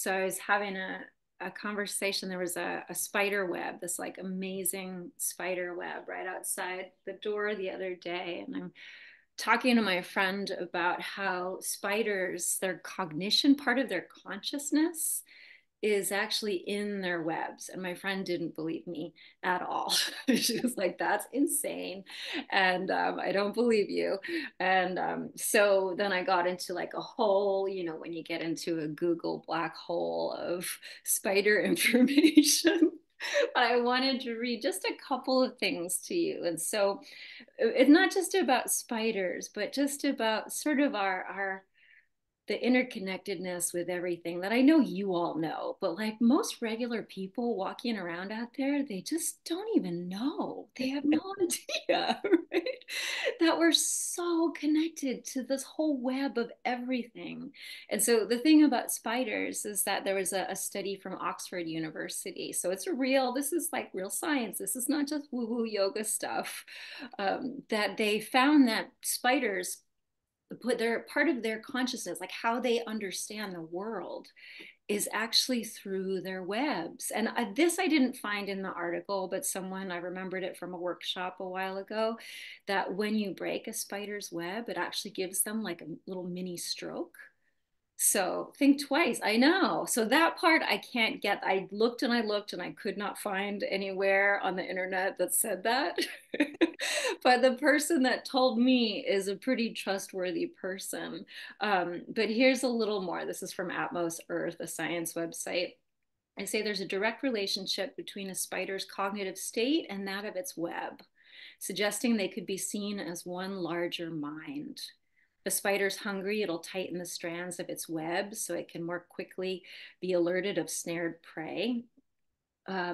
So I was having a conversation. There was a spider web, this like amazing spider web right outside the door the other day. And I'm talking to my friend about how spiders, their cognition, part of their consciousness is actually in their webs. And my friend didn't believe me at all. She was like, that's insane. And I don't believe you. And so then I got into like a whole, when you get into a Google black hole of spider information. But I wanted to read just a couple of things to you. And so it's not just about spiders, but just about sort of our the interconnectedness with everything that I know you all know, but like most regular people walking around out there, they just don't even know. They have no idea, right? That we're so connected to this whole web of everything. And so the thing about spiders is that there was a study from Oxford University. So it's real, this is like real science. This is not just woo woo yoga stuff. That they found that spiders put their part of their consciousness, like how they understand the world, is actually through their webs. And this I didn't find in the article, but I remembered it from a workshop a while ago, that when you break a spider's web, it actually gives them like a little mini stroke. So think twice. I know. So that part I can't get. I looked and I looked and I could not find anywhere on the internet that said that. But the person that told me is a pretty trustworthy person. But here's a little more. This is from Atmos Earth, a science website. I say there's a direct relationship between a spider's cognitive state and that of its web, suggesting they could be seen as one larger mind. If a spider's hungry, it'll tighten the strands of its web so it can more quickly be alerted of snared prey.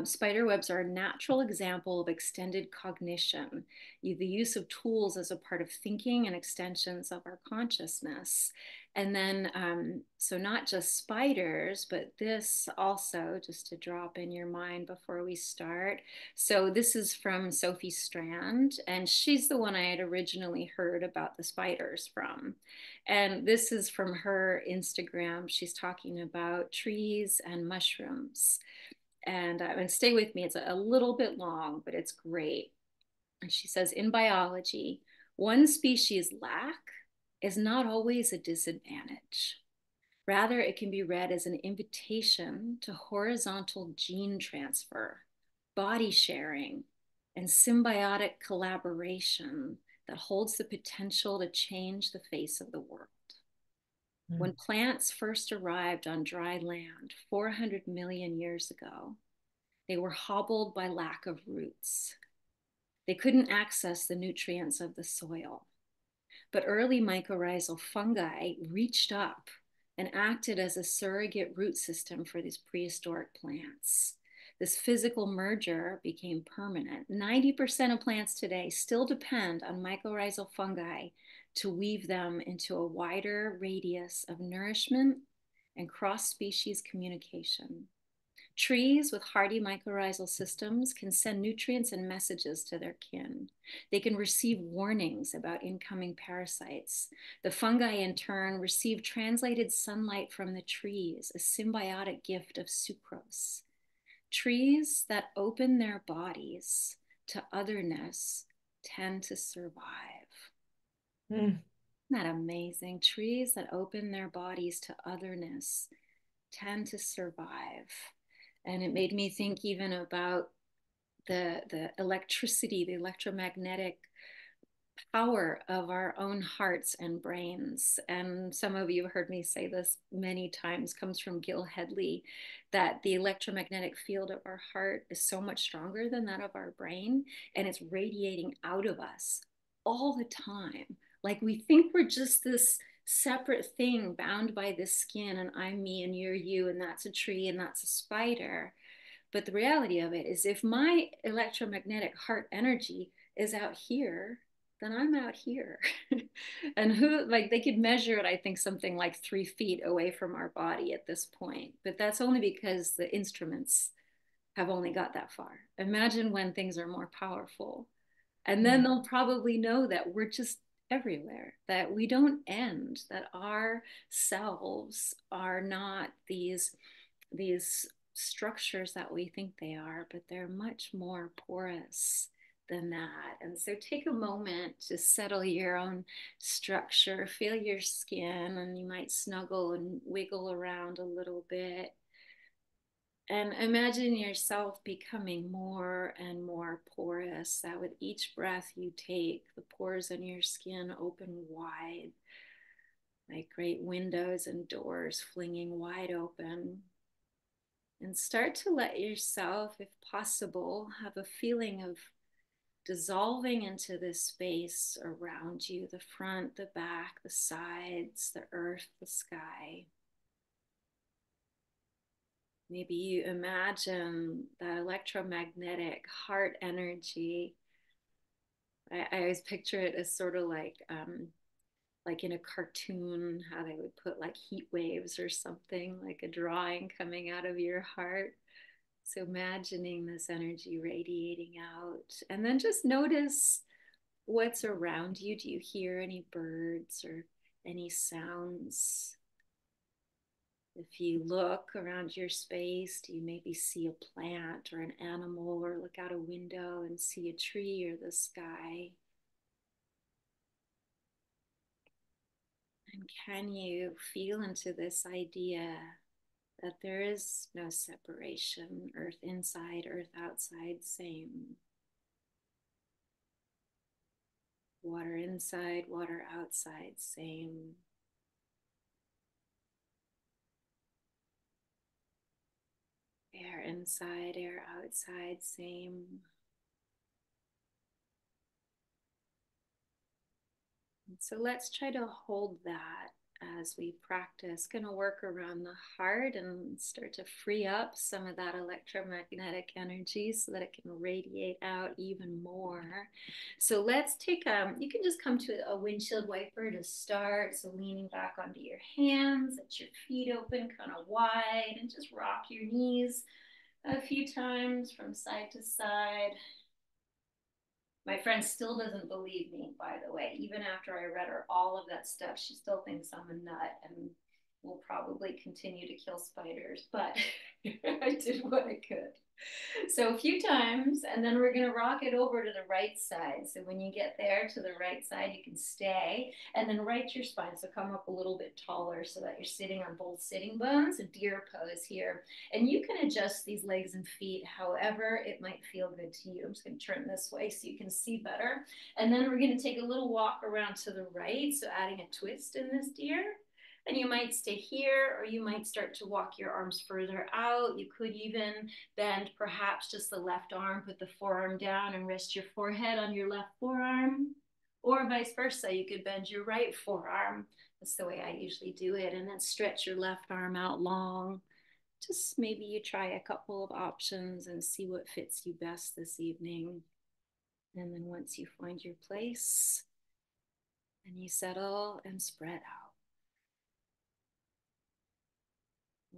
Spider webs are a natural example of extended cognition, the use of tools as a part of thinking and extensions of our consciousness. And then, so not just spiders, but this also, just to drop in your mind before we start. So this is from Sophie Strand, and she's the one I had originally heard about the spiders from. And this is from her Instagram. She's talking about trees and mushrooms. And stay with me, it's a little bit long, but it's great. And she says, in biology, one species lack is not always a disadvantage. Rather, it can be read as an invitation to horizontal gene transfer, body sharing, and symbiotic collaboration that holds the potential to change the face of the world. When plants first arrived on dry land 400 million years ago, they were hobbled by lack of roots. They couldn't access the nutrients of the soil. But early mycorrhizal fungi reached up and acted as a surrogate root system for these prehistoric plants. This physical merger became permanent. 90% of plants today still depend on mycorrhizal fungi to weave them into a wider radius of nourishment and cross species communication. Trees with hardy mycorrhizal systems can send nutrients and messages to their kin. They can receive warnings about incoming parasites. The fungi, in turn, receive translated sunlight from the trees, a symbiotic gift of sucrose. Trees that open their bodies to otherness tend to survive. Mm. Isn't that amazing? Trees that open their bodies to otherness tend to survive. And it made me think even about the electricity, the electromagnetic power of our own hearts and brains. And some of you have heard me say this many times, comes from Gil Hedley, that the electromagnetic field of our heart is so much stronger than that of our brain, and it's radiating out of us all the time. Like we think we're just this separate thing bound by this skin, and I'm me and you're you, and that's a tree and that's a spider. But the reality of it is, if my electromagnetic heart energy is out here, then I'm out here. And who, like, they could measure it, I think, something like 3 feet away from our body at this point. But that's only because the instruments have only got that far. Imagine when things are more powerful. And then they'll probably know that we're just everywhere, that we don't end, that our selves are not these these structures that we think they are, but they're much more porous than that. And so take a moment to settle your own structure, feel your skin, and you might snuggle and wiggle around a little bit. And imagine yourself becoming more and more porous, that with each breath you take, the pores in your skin open wide, like great windows and doors flinging wide open. And start to let yourself, if possible, have a feeling of dissolving into this space around you, the front, the back, the sides, the earth, the sky. Maybe you imagine that electromagnetic heart energy. I always picture it as sort of like in a cartoon, how they would put like heat waves or something, like a drawing coming out of your heart. So imagining this energy radiating out, and then just notice what's around you. Do you hear any birds or any sounds? If you look around your space, do you maybe see a plant or an animal, or look out a window and see a tree or the sky? And can you feel into this idea that there is no separation, earth inside, earth outside, same. Water inside, water outside, same. Air inside, air outside, same. And so let's try to hold that as we practice. Going to work around the heart and start to free up some of that electromagnetic energy so that it can radiate out even more. So let's take you can just come to a windshield wiper to start. So leaning back onto your hands, let your feet open kind of wide, and just rock your knees a few times from side to side. My friend still doesn't believe me, by the way. Even after I read her all of that stuff, she still thinks I'm a nut and will probably continue to kill spiders. But I did what I could. So a few times, and then we're going to rock it over to the right side. So when you get there to the right side, you can stay and then right your spine. So come up a little bit taller so that you're sitting on both sitting bones, a deer pose here. And you can adjust these legs and feet however it might feel good to you. I'm just going to turn this way so you can see better. And then we're going to take a little walk around to the right. So adding a twist in this deer. And you might stay here, or you might start to walk your arms further out. You could even bend perhaps just the left arm, put the forearm down and rest your forehead on your left forearm, or vice versa. You could bend your right forearm. That's the way I usually do it. And then stretch your left arm out long. Just maybe you try a couple of options and see what fits you best this evening. And then once you find your place, and you settle and spread out.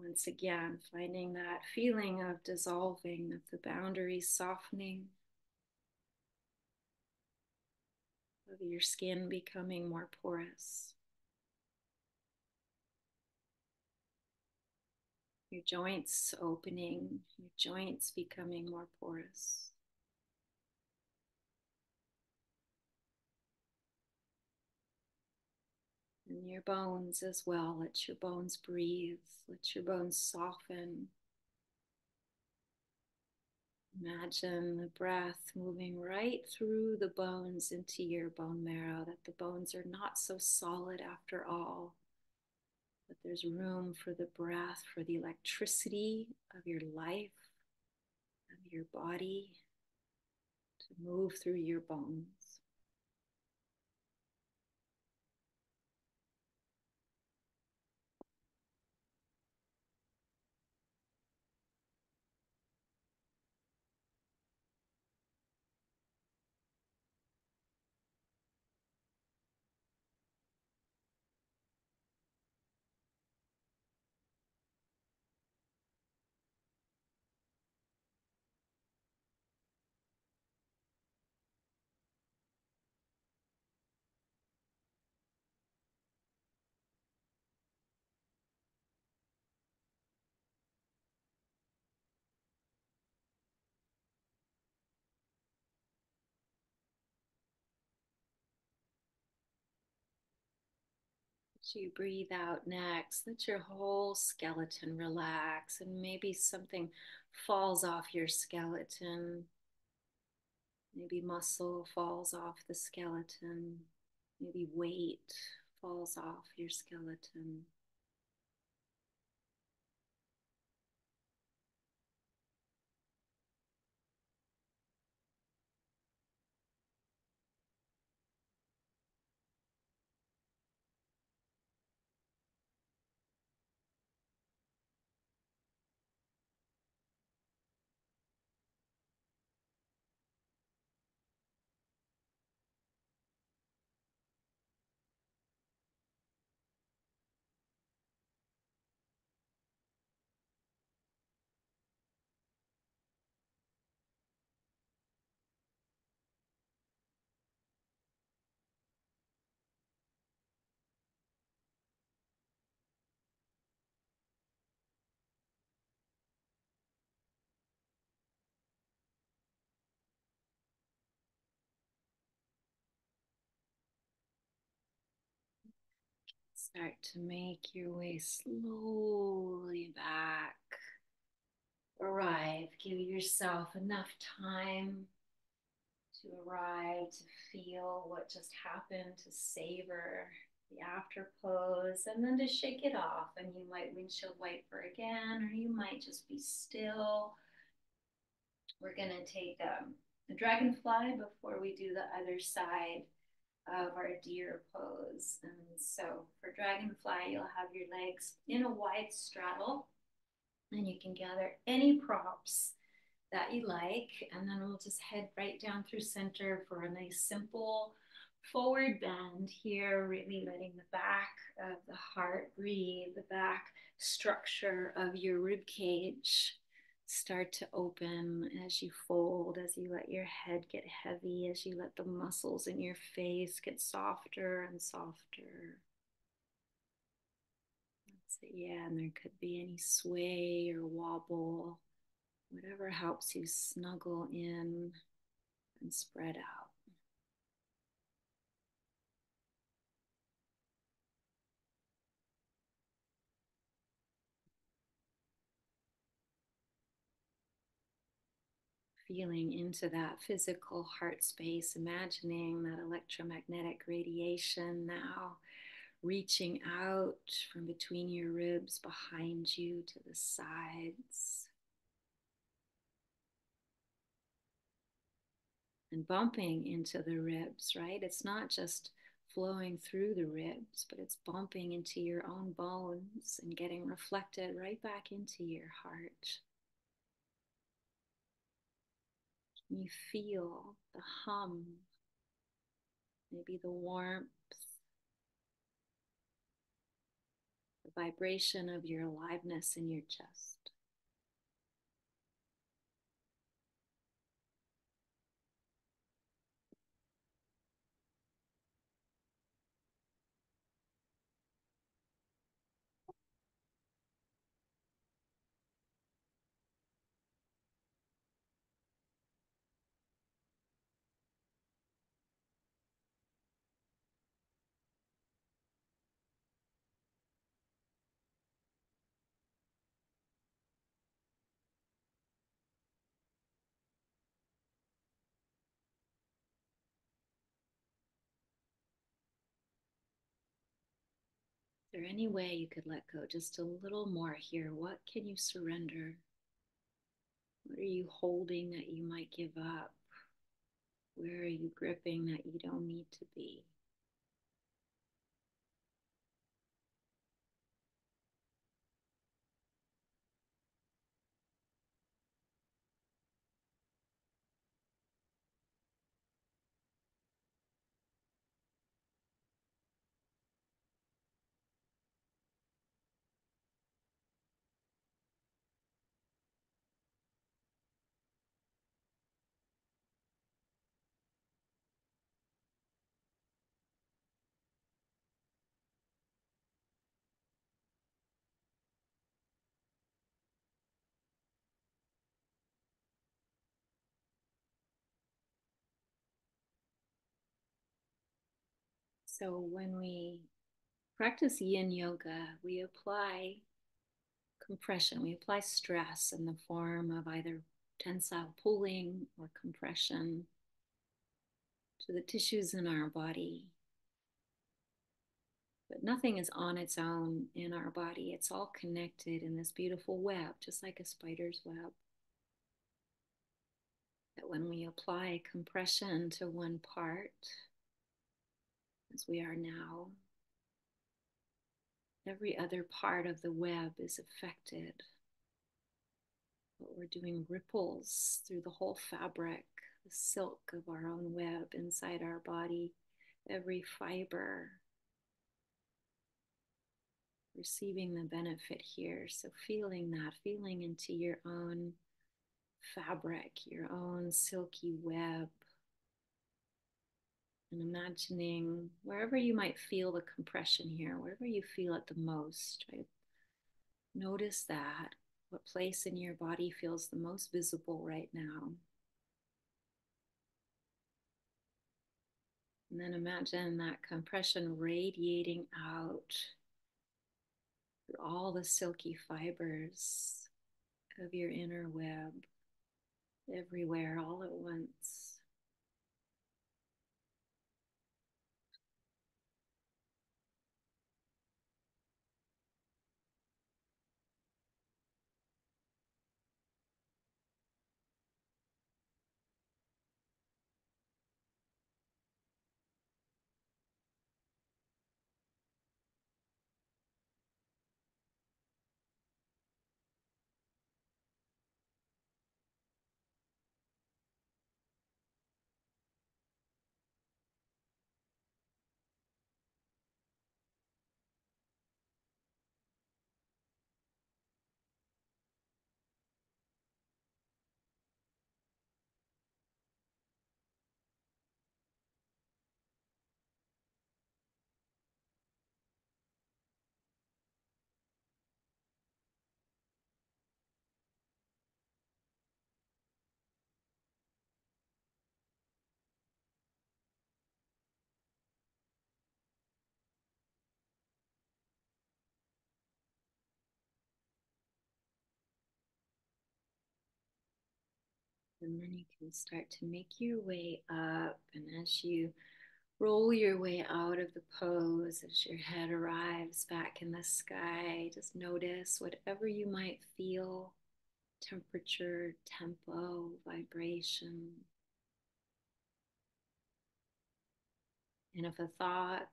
Once again, finding that feeling of dissolving, of the boundaries softening, of your skin becoming more porous, your joints opening, your joints becoming more porous. And your bones as well. Let your bones breathe. Let your bones soften. Imagine the breath moving right through the bones into your bone marrow, that the bones are not so solid after all, but there's room for the breath, for the electricity of your life, of your body to move through your bones. As you breathe out next, let your whole skeleton relax, and maybe something falls off your skeleton. Maybe muscle falls off the skeleton. Maybe weight falls off your skeleton. Start to make your way slowly back. Arrive. Give yourself enough time to arrive, to feel what just happened, to savor the after pose, and then to shake it off. And you might windshield wiper again, or you might just be still. We're going to take a dragonfly before we do the other side of our deer pose. And so for dragonfly, you'll have your legs in a wide straddle, and you can gather any props that you like. And then we'll just head right down through center for a nice simple forward bend here, really letting the back of the heart breathe, the back structure of your rib cage start to open as you fold, as you let your head get heavy, as you let the muscles in your face get softer and softer. That's it. Yeah, and there could be any sway or wobble, whatever helps you snuggle in and spread out. Feeling into that physical heart space, imagining that electromagnetic radiation now reaching out from between your ribs, behind you, to the sides, and bumping into the ribs, right? It's not just flowing through the ribs, but it's bumping into your own bones and getting reflected right back into your heart. You feel the hum, maybe the warmth, the vibration of your aliveness in your chest. Is there any way you could let go just a little more here? What can you surrender? What are you holding that you might give up? Where are you gripping that you don't need to be? So when we practice yin yoga, we apply compression, we apply stress in the form of either tensile pulling or compression to the tissues in our body. But nothing is on its own in our body. It's all connected in this beautiful web, just like a spider's web. That when we apply compression to one part, as we are now, every other part of the web is affected. But we're doing ripples through the whole fabric, the silk of our own web inside our body, every fiber receiving the benefit here. So feeling that, feeling into your own fabric, your own silky web, and imagining wherever you might feel the compression here, wherever you feel it the most, right? Notice that. What place in your body feels the most visible right now? And then imagine that compression radiating out through all the silky fibers of your inner web, everywhere, all at once. And then you can start to make your way up. And as you roll your way out of the pose, as your head arrives back in the sky, just notice whatever you might feel, temperature, tempo, vibration. And if a thought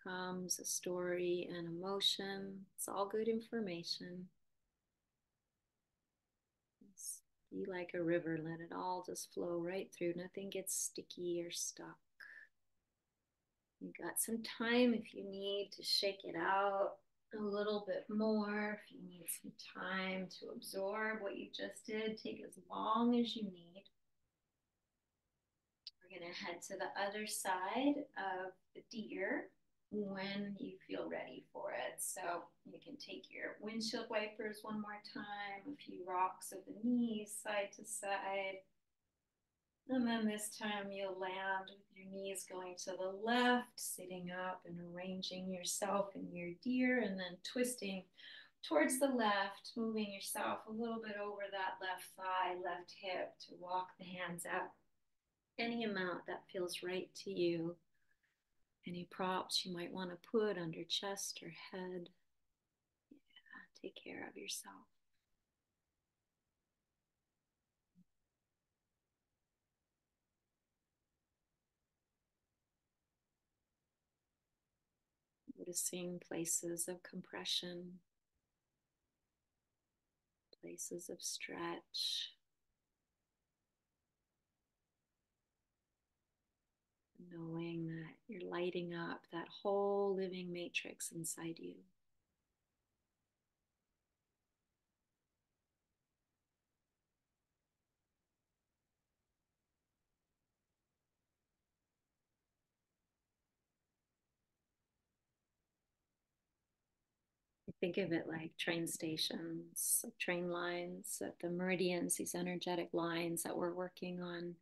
comes, a story, an emotion, it's all good information. Just be like a river, let it all just flow right through. Nothing gets sticky or stuck. You got some time if you need to shake it out a little bit more, if you need some time to absorb what you just did, take as long as you need. We're going to head to the other side of the deer when you feel ready for it. So you can take your windshield wipers one more time, a few rocks of the knees side to side. And then this time you'll land with your knees going to the left, sitting up and arranging yourself in your deer, and then twisting towards the left, moving yourself a little bit over that left thigh, left hip to walk the hands up. Any amount that feels right to you. Any props you might want to put under chest or head. Yeah, take care of yourself. Noticing places of compression, places of stretch. Knowing that you're lighting up that whole living matrix inside you. Think of it like train stations, train lines, the meridians, these energetic lines that we're working on.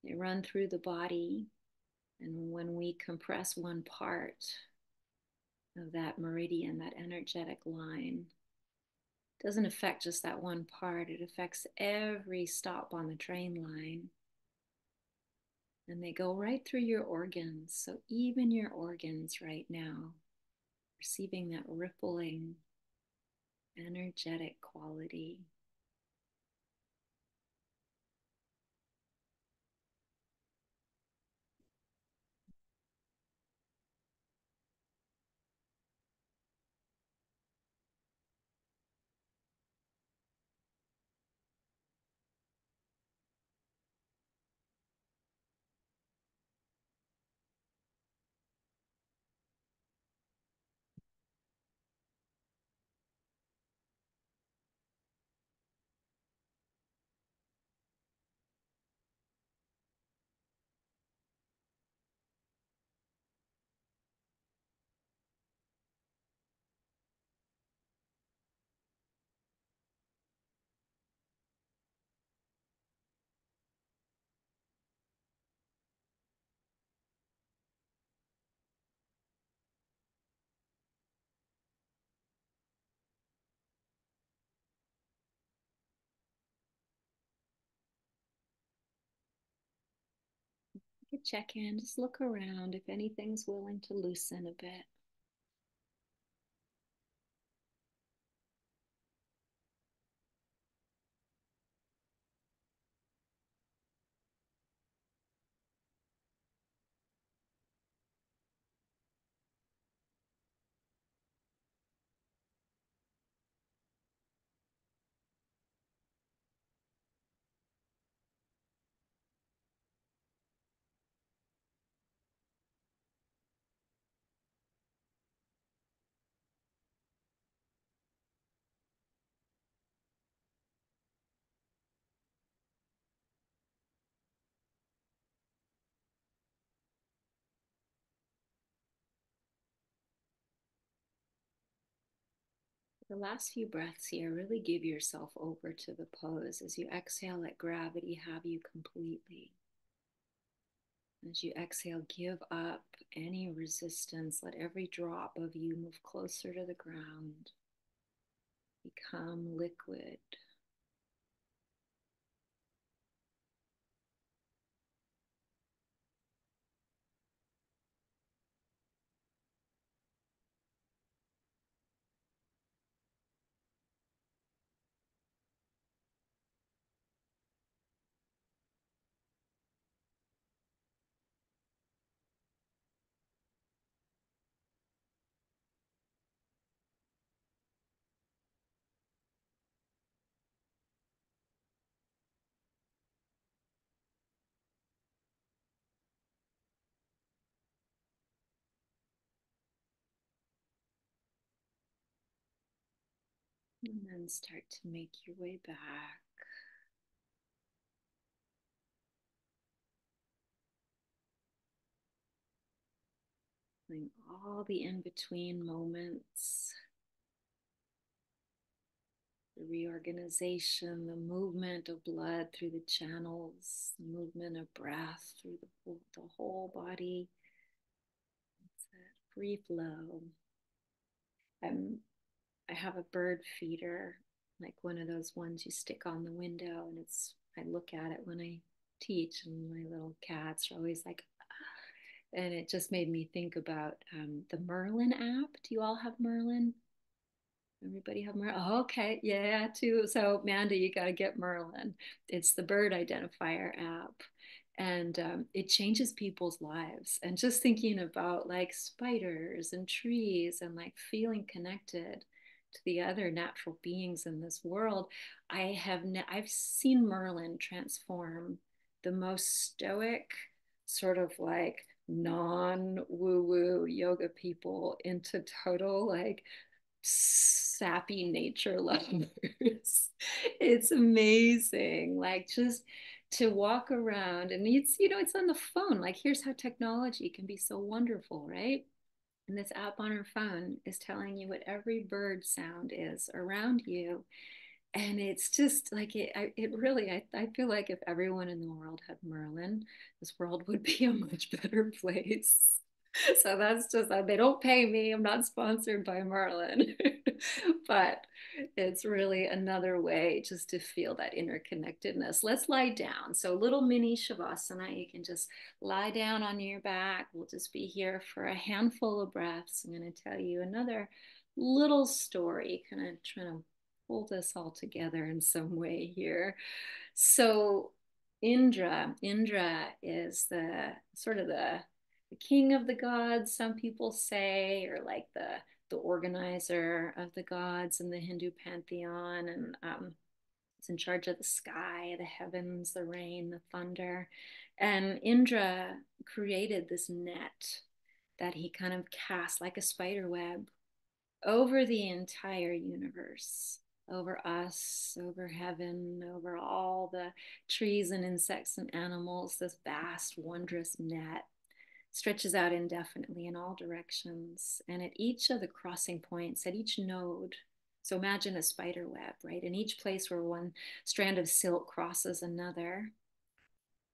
They run through the body. And when we compress one part, of that meridian, that energetic line. It doesn't affect just that one part, it affects every stop on the train line. And they go right through your organs. So even your organs right now, receiving that rippling, energetic quality. You check in, just look around if anything's willing to loosen a bit. The last few breaths here, really give yourself over to the pose. As you exhale, let gravity have you completely. As you exhale, give up any resistance. Let every drop of you move closer to the ground. Become liquid. And then start to make your way back. Feeling all the in between moments, the reorganization, the movement of blood through the channels, the movement of breath through the whole body. It's that free flow. I'm, I have a bird feeder, like one of those ones you stick on the window, and I look at it when I teach, and my little cats are always like, ah. And it just made me think about the Merlin app. Do you all have Merlin? Everybody have Merlin? Oh, okay, yeah, too. So, Manda, you got to get Merlin. It's the bird identifier app, and it changes people's lives. And just thinking about like spiders and trees and like feeling connected to the other natural beings in this world, I've seen Merlin transform the most stoic, sort of like non woo woo yoga people into total like sappy nature lovers. It's amazing. Like just to walk around and it's on the phone. Like here's how technology can be so wonderful, right? And this app on our phone is telling you what every bird sound is around you. And it's just like I feel like if everyone in the world had Merlin, this world would be a much better place. So that's just they don't pay me. I'm not sponsored by Marlin, but it's really another way just to feel that interconnectedness. Let's lie down. So little mini shavasana. You can just lie down on your back. We'll just be here for a handful of breaths. I'm going to tell you another little story, kind of trying to pull this all together in some way here. So Indra is the sort of the king of the gods, some people say, or like the organizer of the gods in the Hindu pantheon, and is in charge of the sky, the heavens, the rain, the thunder. And Indra created this net that he kind of cast like a spider web over the entire universe, over us, over heaven, over all the trees and insects and animals. This vast, wondrous net stretches out indefinitely in all directions. And at each of the crossing points, at each node, so imagine a spider web, right? In each place where one strand of silk crosses another,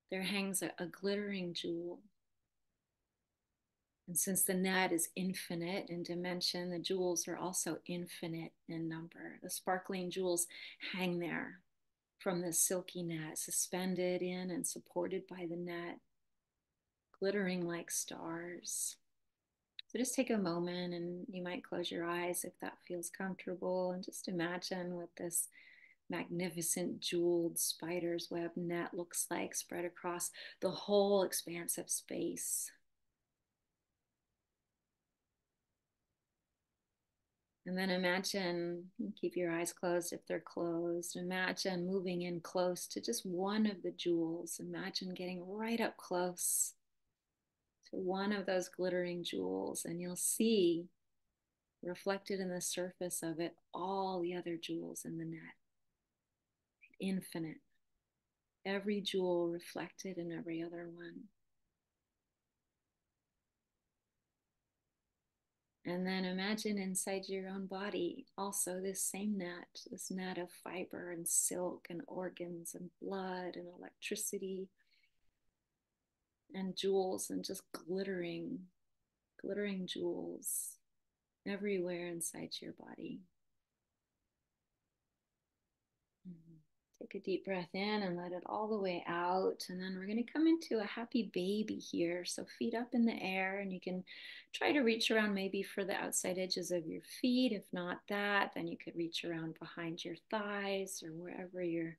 there hangs a glittering jewel. And since the net is infinite in dimension, the jewels are also infinite in number. The sparkling jewels hang there from this silky net, suspended in and supported by the net, glittering like stars. So just take a moment, and you might close your eyes if that feels comfortable, and just imagine what this magnificent jeweled spider's web net looks like spread across the whole expanse of space. And then imagine, keep your eyes closed if they're closed. Imagine moving in close to just one of the jewels. Imagine getting right up close to one of those glittering jewels, and you'll see reflected in the surface of it all the other jewels in the net. Infinite. Every jewel reflected in every other one. And then imagine inside your own body also this same net, this net of fiber and silk and organs and blood and electricity and jewels, and just glittering, glittering jewels everywhere inside your body. Mm-hmm. Take a deep breath in and let it all the way out. And then we're going to come into a happy baby here. So feet up in the air, and you can try to reach around maybe for the outside edges of your feet. If not that, then you could reach around behind your thighs or wherever you're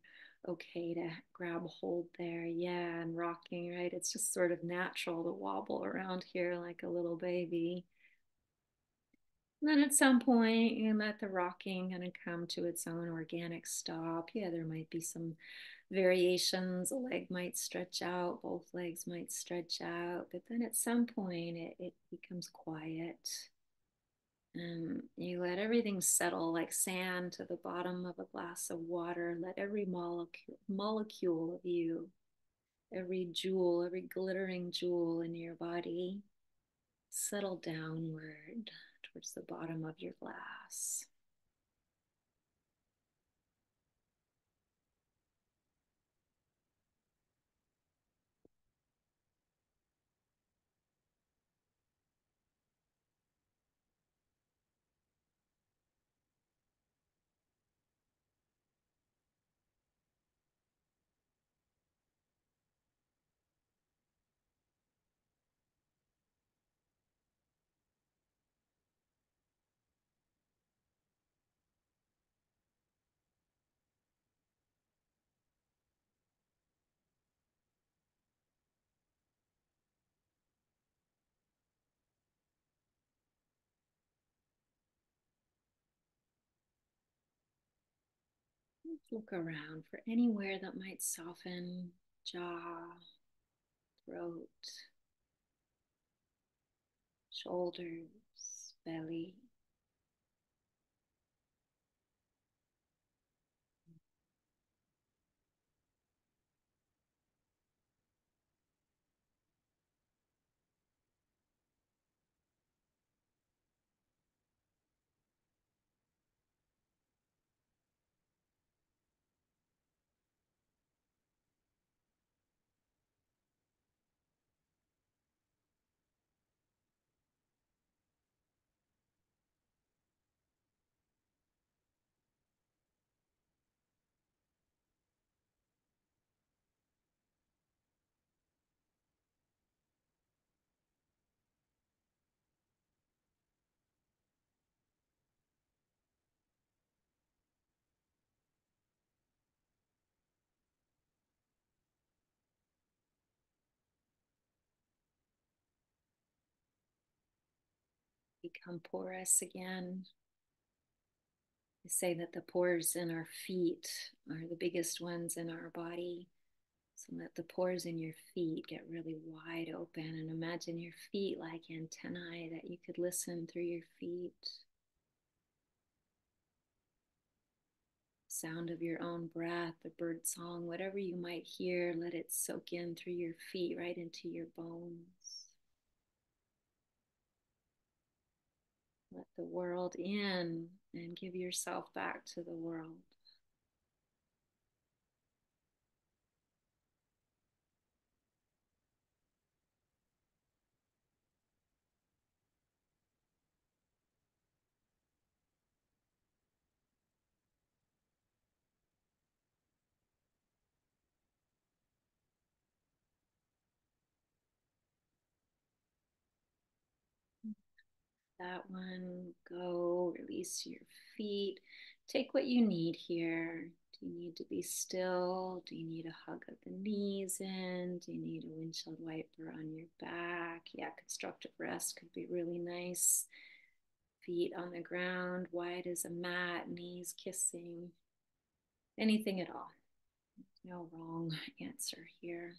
okay to grab hold there. Yeah, and rocking, right? It's just sort of natural to wobble around here like a little baby. And then at some point, you let the rocking kind of come to its own organic stop. Yeah, there might be some variations. A leg might stretch out, both legs might stretch out, but then at some point it becomes quiet. And you let everything settle like sand to the bottom of a glass of water. Let every molecule of you, every jewel, every glittering jewel in your body settle downward towards the bottom of your glass. Let's look around for anywhere that might soften: jaw, throat, shoulders, belly. become porous again. They say that the pores in our feet are the biggest ones in our body. So let the pores in your feet get really wide open and imagine your feet like antennae that you could listen through your feet. Sound of your own breath, the bird song, whatever you might hear, let it soak in through your feet right into your bones. Let the world in and give yourself back to the world. That one, go, release your feet. Take what you need here. Do you need to be still? Do you need a hug of the knees in? Do you need a windshield wiper on your back? Yeah, constructive rest could be really nice. Feet on the ground, wide as a mat, knees kissing. Anything at all. No wrong answer here.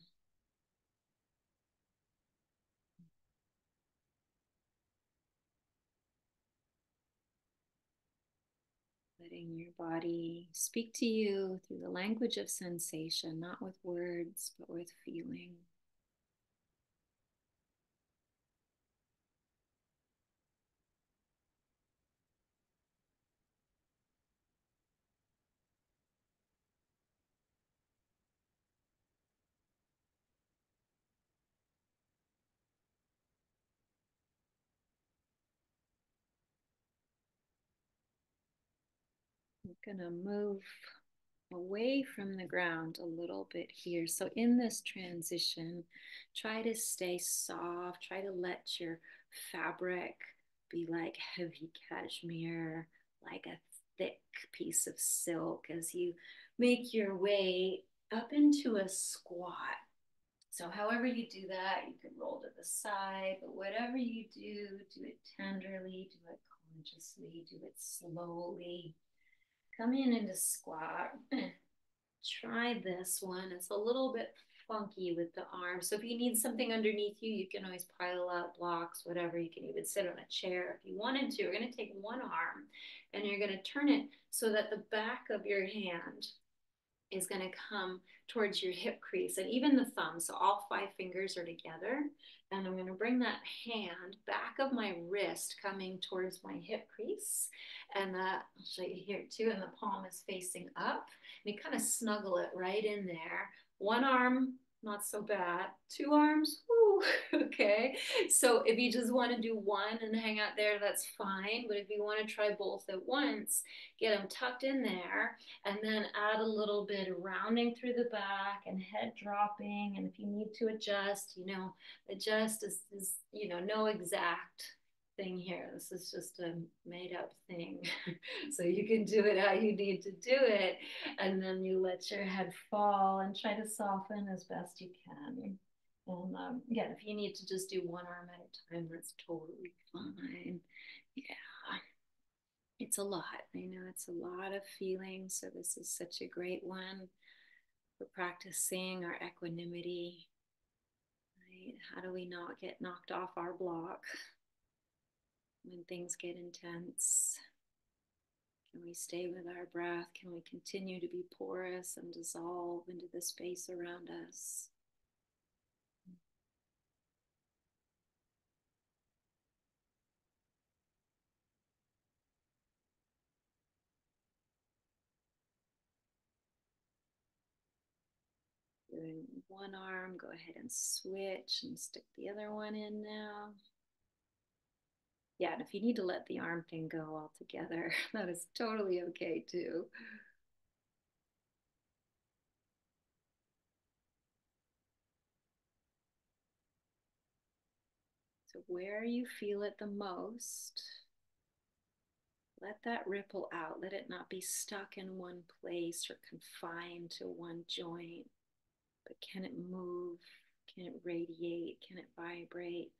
Letting your body speak to you through the language of sensation, not with words, but with feeling. I'm gonna move away from the ground a little bit here. So in this transition, try to stay soft. Try to let your fabric be like heavy cashmere, like a thick piece of silk as you make your way up into a squat. So however you do that, you can roll to the side, but whatever you do it tenderly, do it consciously, do it slowly. Come in into squat. Try this one. It's a little bit funky with the arm. So if you need something underneath you, you can always pile up blocks, whatever. You can even sit on a chair if you wanted to. We're going to take one arm and you're going to turn it so that the back of your hand is going to come towards your hip crease and even the thumb. So all 5 fingers are together. And I'm going to bring that hand back of my wrist coming towards my hip crease. And I'll show you here too. And the palm is facing up. And you kind of snuggle it right in there. One arm, not so bad. 2 arms, whoo, okay. So if you just want to do one and hang out there, that's fine. But if you want to try both at once, get them tucked in there and then add a little bit of rounding through the back and head dropping. And if you need to adjust, adjust is no exact thing here. This is just a made up thing. So you can do it how you need to do it. And then you let your head fall and try to soften as best you can. And again, if you need to just do one arm at a time, that's totally fine. Yeah. It's a lot. I know it's a lot of feelings. So this is such a great one for practicing our equanimity. Right? How do we not get knocked off our block when things get intense? Can we stay with our breath? Can we continue to be porous and dissolve into the space around us? Doing one arm, go ahead and switch and stick the other one in now. Yeah, and if you need to let the arm thing go altogether, that is totally okay too. So where you feel it the most, let that ripple out. Let it not be stuck in one place or confined to one joint, but can it move? Can it radiate? Can it vibrate?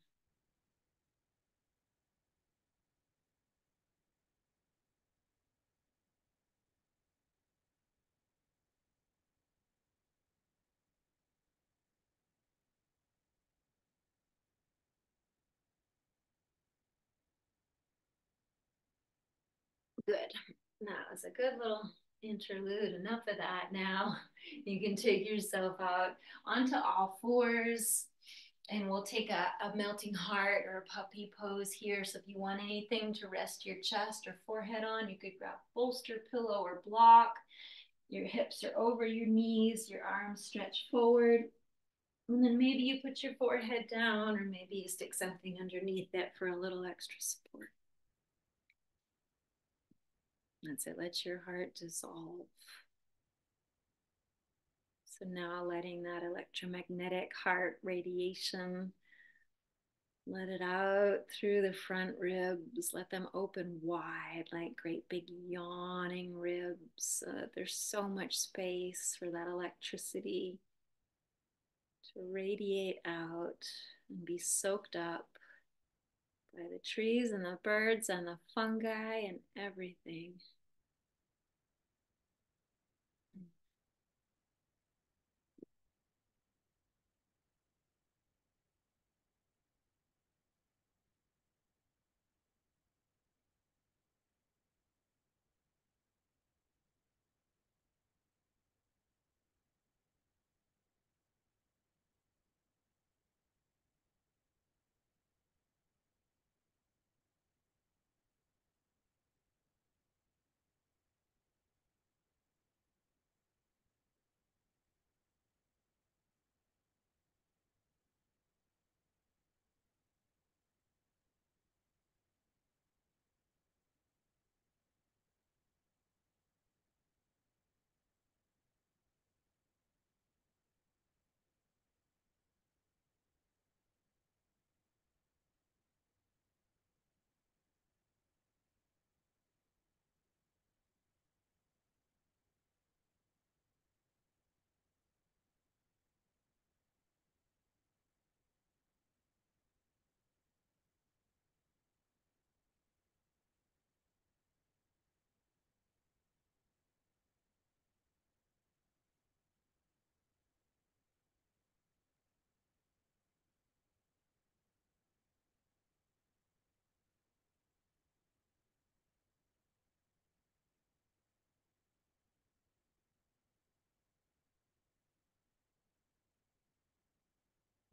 Good. That was a good little interlude. Enough of that now. You can take yourself out onto all fours, and we'll take a melting heart or a puppy pose here. So if you want anything to rest your chest or forehead on, you could grab bolster, pillow, or block. Your hips are over your knees, your arms stretch forward. And then maybe you put your forehead down, or maybe you stick something underneath it for a little extra support. That's it. Let your heart dissolve. So now letting that electromagnetic heart radiation, let it out through the front ribs. Let them open wide like great big yawning ribs. There's so much space for that electricity to radiate out and be soaked up by the trees and the birds and the fungi and everything.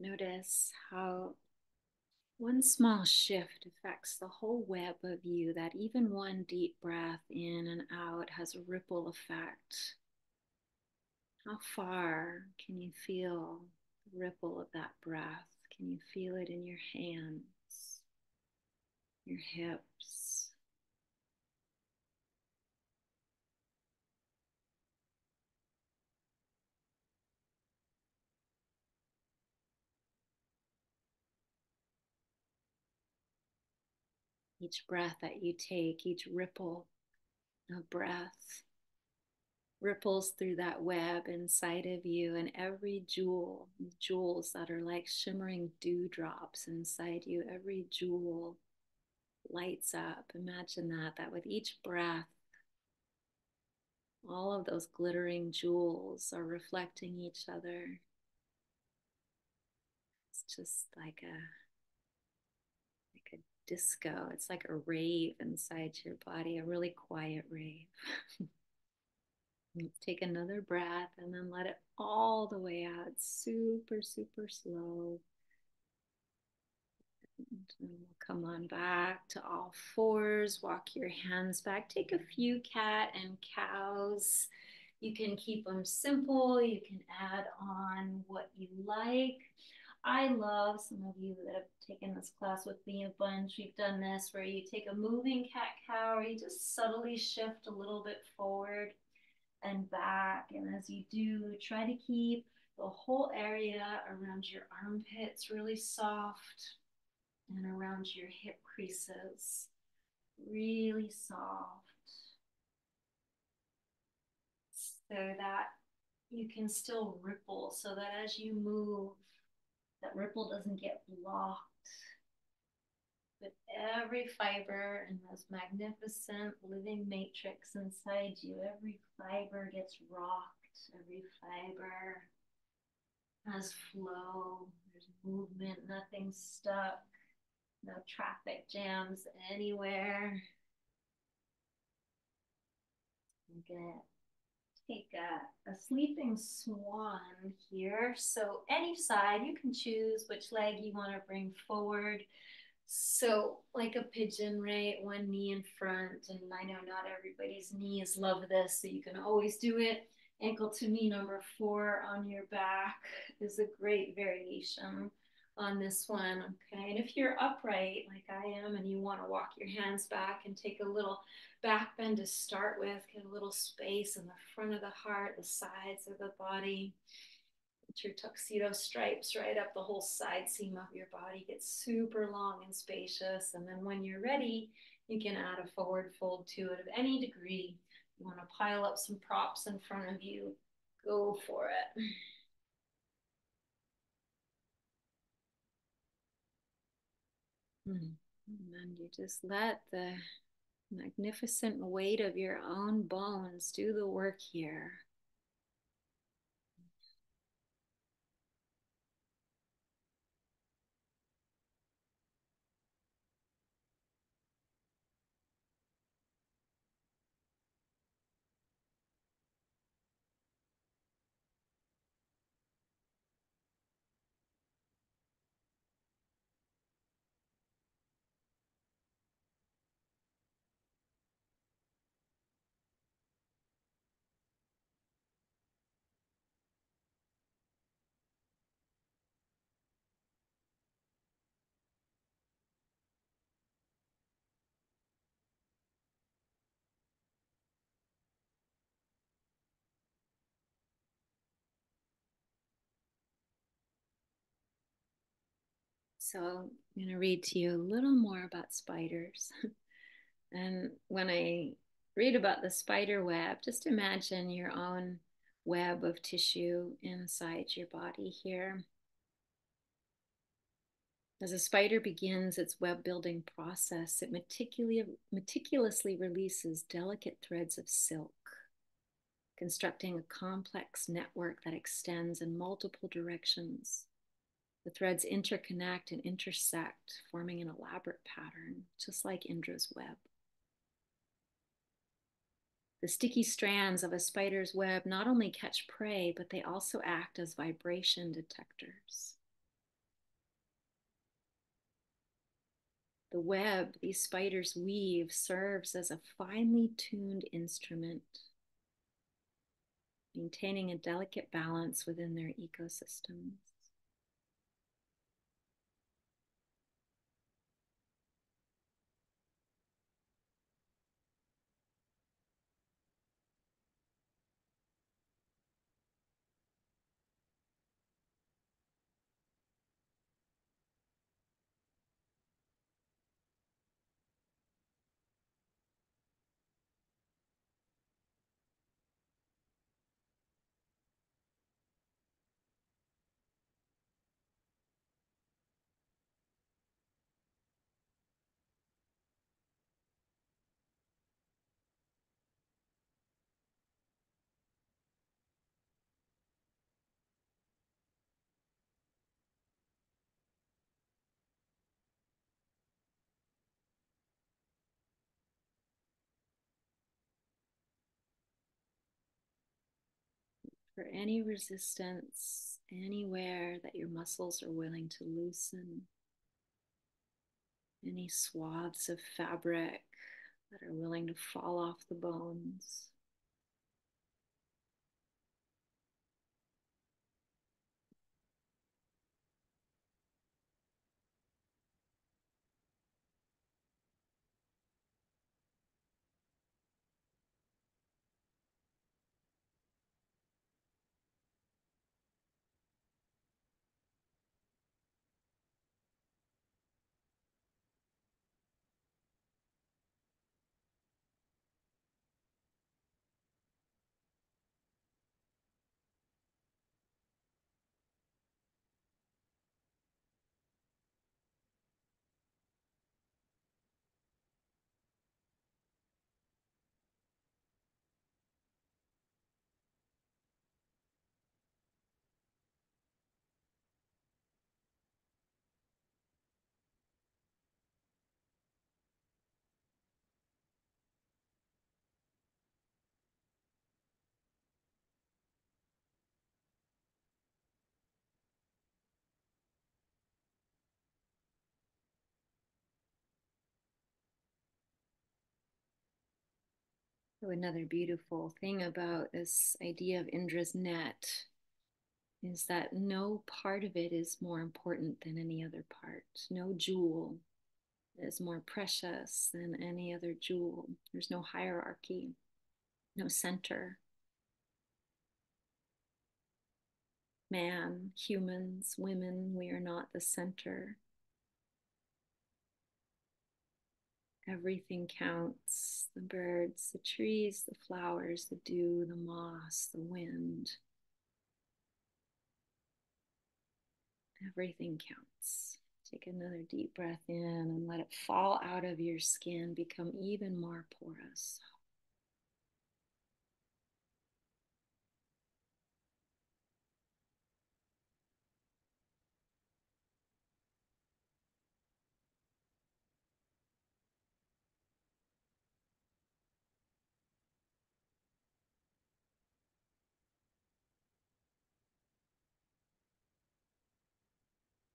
Notice how one small shift affects the whole web of you, that even one deep breath in and out has a ripple effect. How far can you feel the ripple of that breath? Can you feel it in your hands, your hips? Each breath that you take, each ripple of breath ripples through that web inside of you, and every jewel, jewels that are like shimmering dewdrops inside you, every jewel lights up. Imagine that with each breath, all of those glittering jewels are reflecting each other. It's just like a disco. It's like a rave inside your body, a really quiet rave. Let's take another breath and then let it all the way out, super, super slow. And then we'll come on back to all fours, walk your hands back, take a few cat and cows. You can keep them simple, you can add on what you like. I love, some of you that have taken this class with me a bunch, we've done this where you take a moving cat cow, or you just subtly shift a little bit forward and back. And as you do, try to keep the whole area around your armpits really soft, and around your hip creases really soft, so that you can still ripple, so that as you move, that ripple doesn't get blocked. But every fiber in this magnificent living matrix inside you, every fiber gets rocked, every fiber has flow, there's movement, nothing's stuck, no traffic jams anywhere. I'm gonna take a sleeping swan here. So any side, you can choose which leg you want to bring forward. So like a pigeon, right? One knee in front. And I know not everybody's knees love this, so you can always do it. Ankle to knee number 4 on your back is a great variation on this one. Okay. And if you're upright like I am and you want to walk your hands back and take a little back bend to start with, get a little space in the front of the heart, the sides of the body. Get your tuxedo stripes right up the whole side seam of your body. Get super long and spacious. And then when you're ready, you can add a forward fold to it of any degree. You want to pile up some props in front of you, go for it. And then you just let the magnificent weight of your own bones do the work here. So I'm going to read to you a little more about spiders. And when I read about the spider web, just imagine your own web of tissue inside your body here. As a spider begins its web building process, it meticulously releases delicate threads of silk, constructing a complex network that extends in multiple directions. The threads interconnect and intersect, forming an elaborate pattern, just like Indra's web. The sticky strands of a spider's web not only catch prey, but they also act as vibration detectors. The web these spiders weave serves as a finely tuned instrument, maintaining a delicate balance within their ecosystems. For any resistance anywhere that your muscles are willing to loosen, any swaths of fabric that are willing to fall off the bones. So another beautiful thing about this idea of Indra's net is that no part of it is more important than any other part. No jewel is more precious than any other jewel. There's no hierarchy, no center. Man, humans, women, we are not the center. Everything counts: the birds, the trees, the flowers, the dew, the moss, the wind. Everything counts. Take another deep breath in and let it fall out of your skin, become even more porous.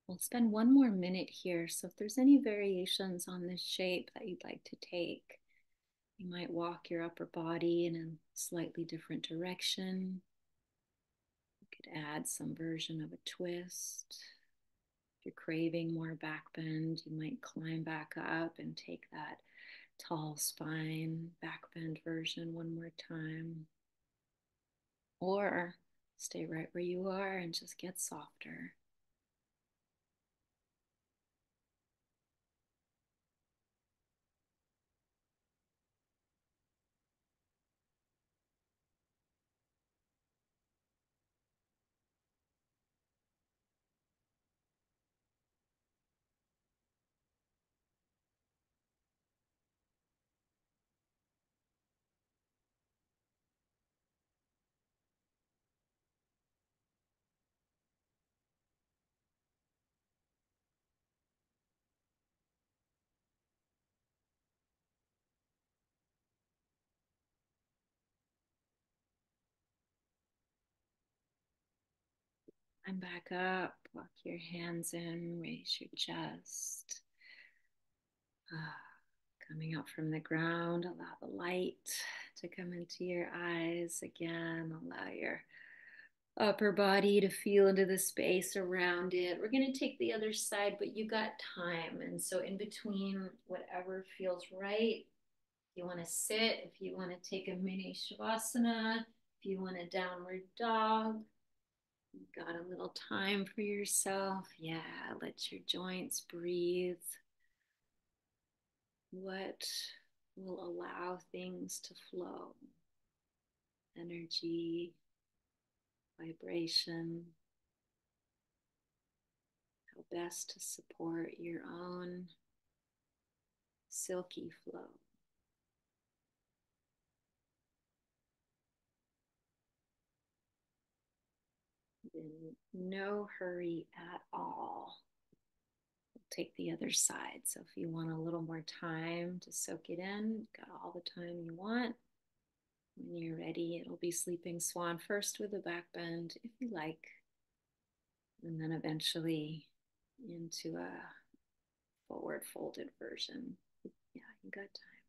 We'll spend one more minute here. So, if there's any variations on this shape that you'd like to take, you might walk your upper body in a slightly different direction. You could add some version of a twist. If you're craving more back bend, you might climb back up and take that tall spine back bend version one more time. Or stay right where you are and just get softer. I'm back up. Walk your hands in, raise your chest. Ah, coming up from the ground, allow the light to come into your eyes again. Allow your upper body to feel into the space around it. We're going to take the other side, but you got time. And so, in between, whatever feels right. If you want to sit, if you want to take a mini shavasana, if you want a downward dog, you've got a little time for yourself. Yeah, let your joints breathe. What will allow things to flow? Energy, vibration, how best to support your own silky flow. In no hurry at all. We'll take the other side. So if you want a little more time to soak it in, got all the time you want. When you're ready, it'll be sleeping swan first with a back bend, if you like, and then eventually into a forward folded version. Yeah, you got time.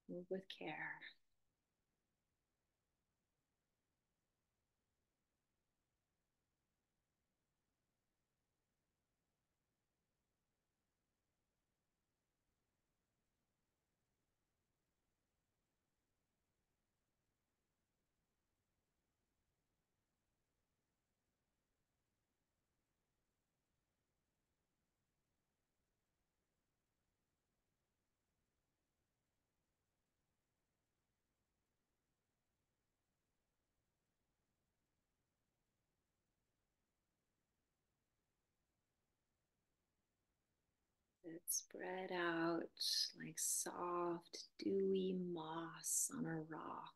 Move with care. It's spread out like soft, dewy moss on a rock.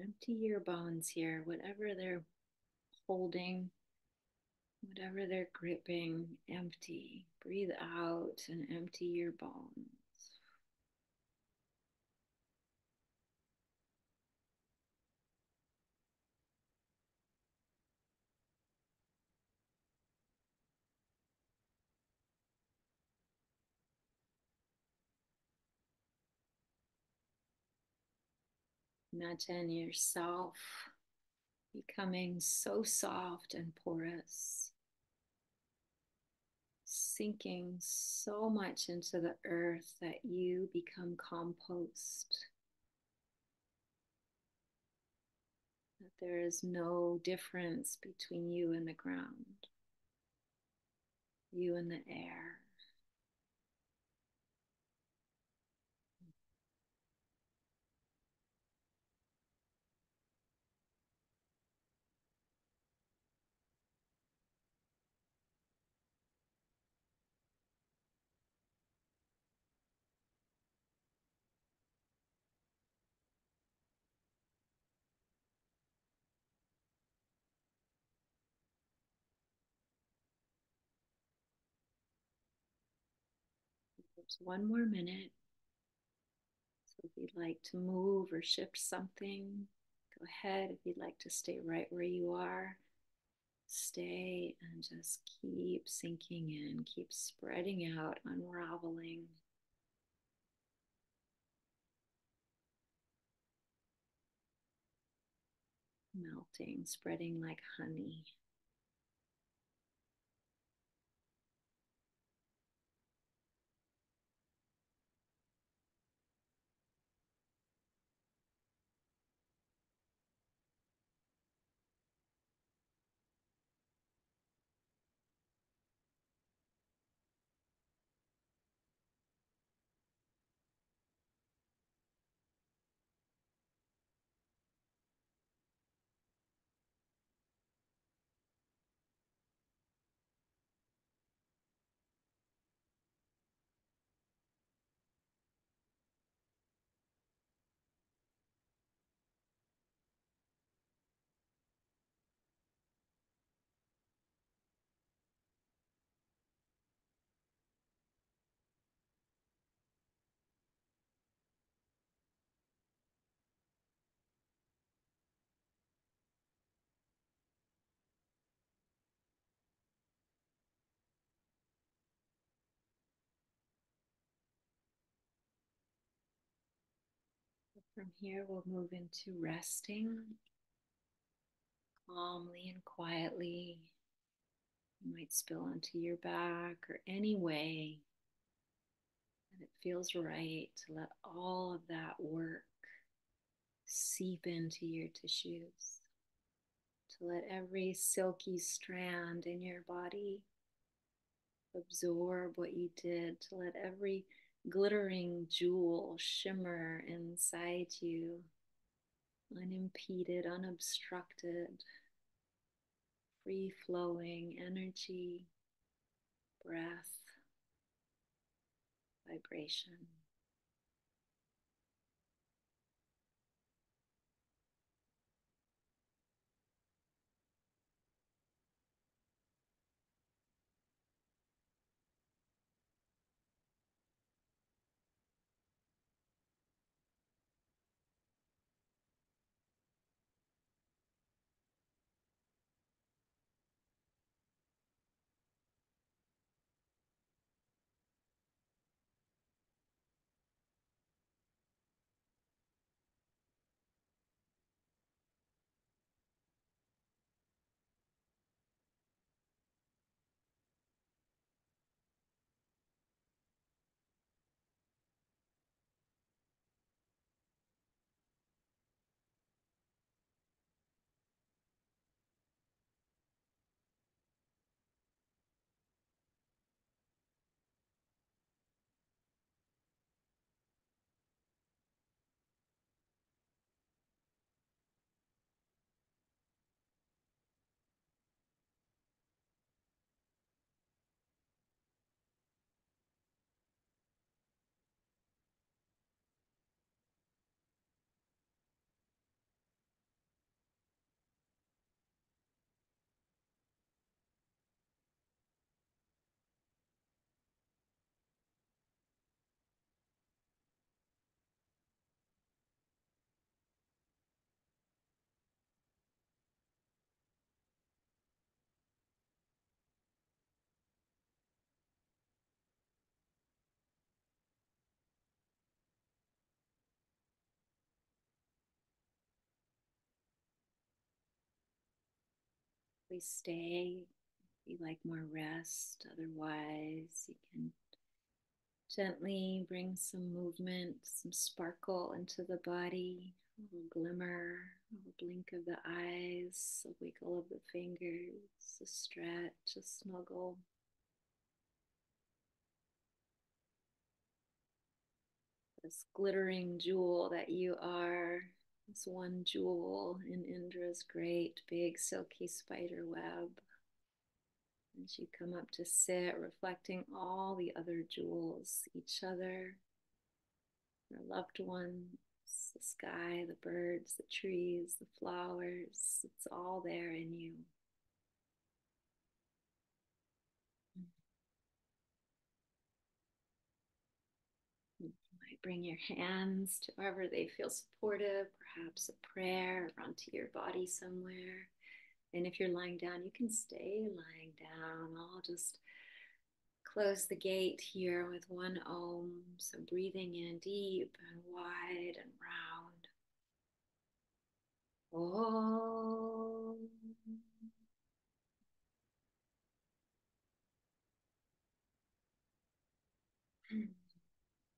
Empty your bones here, whatever they're holding, whatever they're gripping, empty. Breathe out and empty your bones. Imagine yourself becoming so soft and porous, sinking so much into the earth that you become compost, that there is no difference between you and the ground, you and the air. There's one more minute. So if you'd like to move or shift something, go ahead. If you'd like to stay right where you are, stay and just keep sinking in, keep spreading out, unraveling, melting, spreading like honey. From here, we'll move into resting calmly and quietly. You might spill onto your back or any way that it feels right to let all of that work seep into your tissues, to let every silky strand in your body absorb what you did, to let every glittering jewel shimmer inside you, unimpeded, unobstructed, free flowing energy, breath, vibration. We stay. If you like more rest, otherwise, you can gently bring some movement, some sparkle into the body, a little glimmer, a little blink of the eyes, a wiggle of the fingers, a stretch, a snuggle. This glittering jewel that you are, this one jewel in Indra's great big silky spider web. As you come up to sit, reflecting all the other jewels, each other, your loved ones, the sky, the birds, the trees, the flowers. It's all there in you. You might bring your hands to wherever they feel supportive, perhaps a prayer onto your body somewhere. And if you're lying down, you can stay lying down. I'll just close the gate here with one Om. So breathing in deep and wide and round. Om.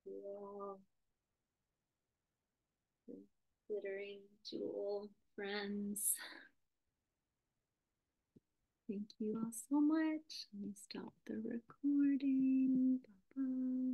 Feel the glittering jewel friends. Thank you all so much. Let me stop the recording. Bye-bye.